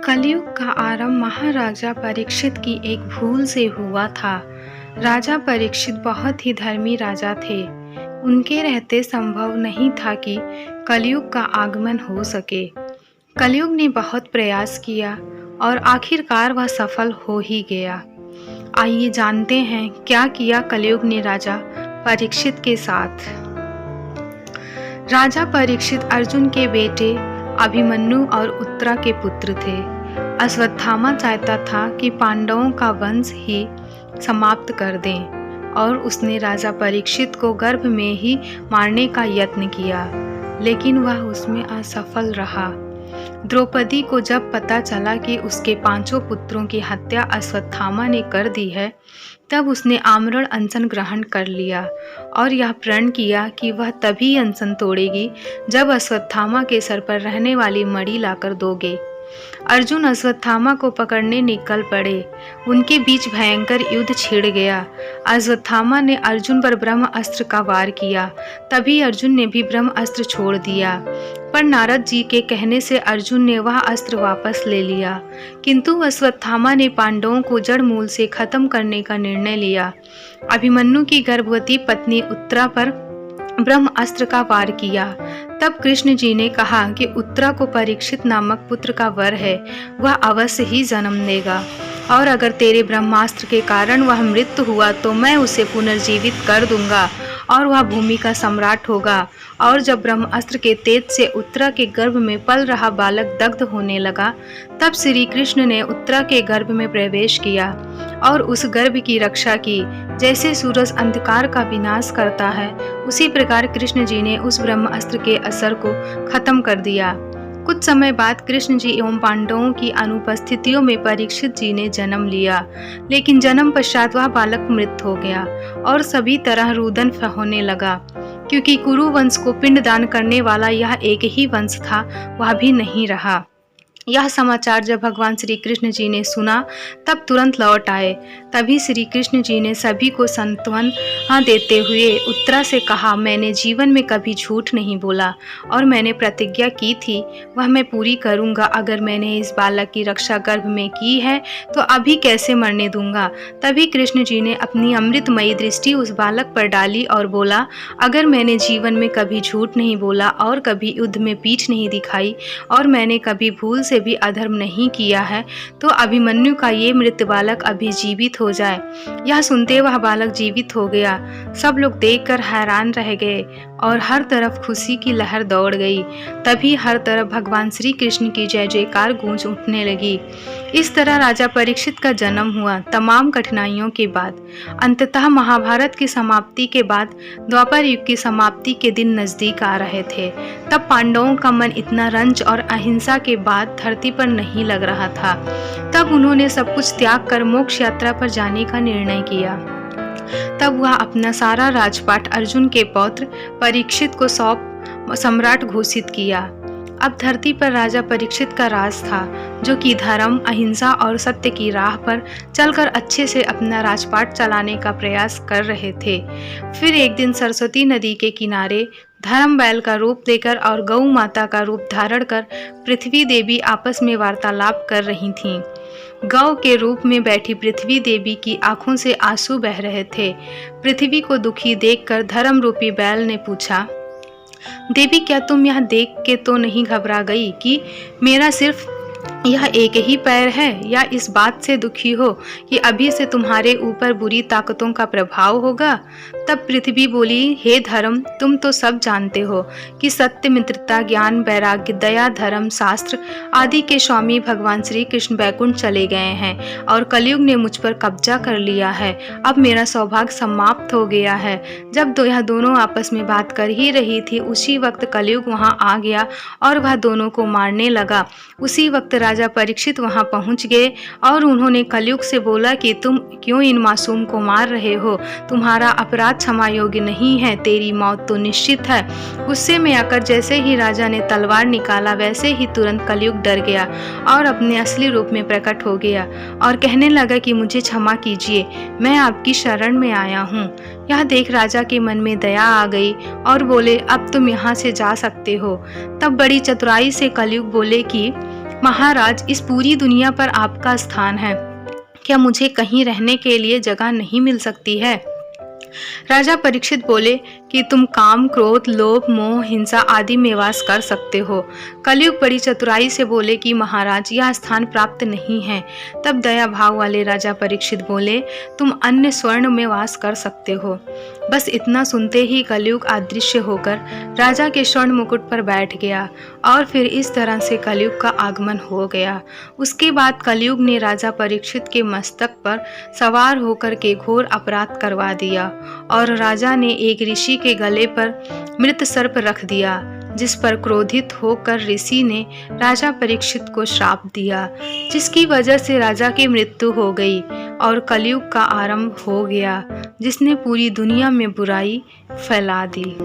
कलयुग का आरंभ महाराजा परीक्षित की एक भूल से हुआ था। राजा परीक्षित बहुत ही धर्मी राजा थे। उनके रहते संभव नहीं था कि कलयुग का आगमन हो सके। कलयुग ने बहुत प्रयास किया और आखिरकार वह सफल हो ही गया। आइए जानते हैं क्या किया कलयुग ने राजा परीक्षित के साथ। राजा परीक्षित अर्जुन के बेटे अभिमन्यु और उत्तरा के पुत्र थे। अश्वत्थामा चाहता था कि पांडवों का वंश ही समाप्त कर दें और उसने राजा परीक्षित को गर्भ में ही मारने का यत्न किया, लेकिन वह उसमें असफल रहा। द्रौपदी को जब पता चला कि उसके 5 पुत्रों की हत्या अश्वत्थामा ने कर दी है, तब उसने आमरण अनशन ग्रहण कर लिया और यह प्रण किया कि वह तभी अनशन तोड़ेगी जब अश्वत्थामा के सर पर रहने वाली मणि लाकर दोगे। अर्जुन अश्वत्थामा को पकड़ने निकल पड़े। उनके बीच भयंकर युद्ध छिड़ गया। अश्वत्थामा ने अर्जुन पर ब्रह्म अस्त्र का वार किया। तभी अर्जुन ने भी ब्रह्म अस्त्र छोड़ दिया, पर नारद जी के कहने से अर्जुन ने वह अस्त्र वापस ले लिया। किंतु अश्वत्थामा ने पांडवों को जड़ मूल से खत्म करने का निर्णय लिया। अभिमन्यु की गर्भवती पत्नी उत्तरा पर ब्रह्म अस्त्र का वार किया। तब कृष्ण जी ने कहा कि उत्तरा को परीक्षित नामक पुत्र का वर है, वह अवश्य ही जन्म देगा, और अगर तेरे ब्रह्मास्त्र के कारण वह मृत्यु हुआ तो मैं उसे पुनर्जीवित कर दूंगा और वह भूमि का सम्राट होगा। और जब ब्रह्मास्त्र के तेज से उत्तरा के गर्भ में पल रहा बालक दग्ध होने लगा, तब श्री कृष्ण ने उत्तरा के गर्भ में प्रवेश किया और उस गर्भ की रक्षा की। जैसे सूरज अंधकार का विनाश करता है, उसी प्रकार कृष्ण जी ने उस ब्रह्मास्त्र के असर को खत्म कर दिया। कुछ समय बाद कृष्ण जी एवं पांडवों की अनुपस्थितियों में परीक्षित जी ने जन्म लिया, लेकिन जन्म पश्चात वह बालक मृत हो गया और सभी तरह रुदन होने लगा, क्योंकि कुरु वंश को पिंडदान करने वाला यह एक ही वंश था, वह भी नहीं रहा। यह समाचार जब भगवान श्री कृष्ण जी ने सुना, तब तुरंत लौट आए। तभी श्री कृष्ण जी ने सभी को सांत्वना देते हुए उत्तरा से कहा, मैंने जीवन में कभी झूठ नहीं बोला और मैंने प्रतिज्ञा की थी वह मैं पूरी करूंगा। अगर मैंने इस बालक की रक्षा गर्भ में की है तो अभी कैसे मरने दूंगा। तभी कृष्ण जी ने अपनी अमृतमयी दृष्टि उस बालक पर डाली और बोला, अगर मैंने जीवन में कभी झूठ नहीं बोला और कभी युद्ध में पीठ नहीं दिखाई और मैंने कभी भूल से भी अधर्म नहीं किया है, तो अभिमन्यु का ये मृत बालक अभी जीवित हो जाए। यह सुनते वह बालक जीवित हो गया। सब लोग देखकर हैरान रह गए और हर तरफ खुशी की लहर दौड़ गई। तभी हर तरफ भगवान श्री कृष्ण की जय जयकार गूंज उठने लगी। इस तरह राजा परीक्षित का जन्म हुआ। तमाम कठिनाइयों के बाद अंततः महाभारत की समाप्ति के बाद द्वापर युग की समाप्ति के दिन नजदीक आ रहे थे। तब पांडवों का मन इतना रंज और अहिंसा के बाद धरती पर नहीं लग रहा था। तब उन्होंने सब कुछ त्याग कर मोक्ष यात्रा पर जाने का निर्णय किया। तब वह अपना सारा राजपाट अर्जुन के पौत्र परीक्षित को सौंप सम्राट घोषित किया। अब धरती पर राजा परीक्षित का राज था, जो कि धर्म, अहिंसा और सत्य की राह पर चलकर अच्छे से अपना राजपाट चलाने का प्रयास कर रहे थे। फिर एक दिन सरस्वती नदी के किनारे धर्म बैल का रूप लेकर और गौ माता का रूप धारण कर पृथ्वी देवी आपस में वार्तालाप कर रही थीं। गौ के रूप में बैठी पृथ्वी देवी की आंखों से आंसू बह रहे थे। पृथ्वी को दुखी देखकर धर्म रूपी बैल ने पूछा, देवी क्या तुम यह देख के तो नहीं घबरा गई कि मेरा सिर्फ यह एक ही पैर है, या इस बात से दुखी हो कि अभी से तुम्हारे ऊपर बुरी ताकतों का प्रभाव होगा। तब पृथ्वी बोली, हे धर्म, तुम तो सब जानते हो कि सत्य, मित्रता, ज्ञान, वैराग्य, दया, धर्म, शास्त्र आदि के स्वामी भगवान श्री कृष्ण बैकुंठ चले गए हैं और कलयुग ने मुझ पर कब्जा कर लिया है। अब मेरा सौभाग्य समाप्त हो गया है। जब यह दोनों आपस में बात कर ही रही थी, उसी वक्त कलयुग वहां आ गया और वह दोनों को मारने लगा। उसी वक्त राजा राजा परीक्षित वहां पहुंच गए और उन्होंने कलयुग से बोला कि तुम क्यों इन मासूम को मार रहे हो? तुम्हारा अपराध क्षमा योग्य नहीं है, तेरी मौत तो निश्चित है। गुस्से में आकर जैसे ही राजा ने तलवार निकाला वैसे ही तुरंत कलयुग डर गया और अपने असली रूप में प्रकट हो गया और कहने लगा कि मुझे क्षमा कीजिए, मैं आपकी शरण में आया हूँ। यह देख राजा के मन में दया आ गई और बोले, अब तुम यहाँ से जा सकते हो। तब बड़ी चतुराई से कलयुग बोले कि महाराज, इस पूरी दुनिया पर आपका स्थान है, क्या मुझे कहीं रहने के लिए जगह नहीं मिल सकती है? राजा परीक्षित बोले कि तुम काम, क्रोध, लोभ, मोह, हिंसा आदि में वास कर सकते हो। कलयुग बड़ी चतुराई से बोले कि महाराज, यह स्थान प्राप्त नहीं है। तब दया भाव वाले राजा परीक्षित बोले, तुम अन्य स्वर्ण में वास कर सकते हो। बस इतना सुनते ही कलयुग अदृश्य होकर राजा के स्वर्ण मुकुट पर बैठ गया और फिर इस तरह से कलयुग का आगमन हो गया। उसके बाद कलयुग ने राजा परीक्षित के मस्तक पर सवार होकर के घोर अपराध करवा दिया और राजा ने एक ऋषि के गले पर मृत सर्प रख दिया, जिस पर क्रोधित होकर ऋषि ने राजा परीक्षित को श्राप दिया, जिसकी वजह से राजा की मृत्यु हो गई और कलयुग का आरंभ हो गया, जिसने पूरी दुनिया में बुराई फैला दी।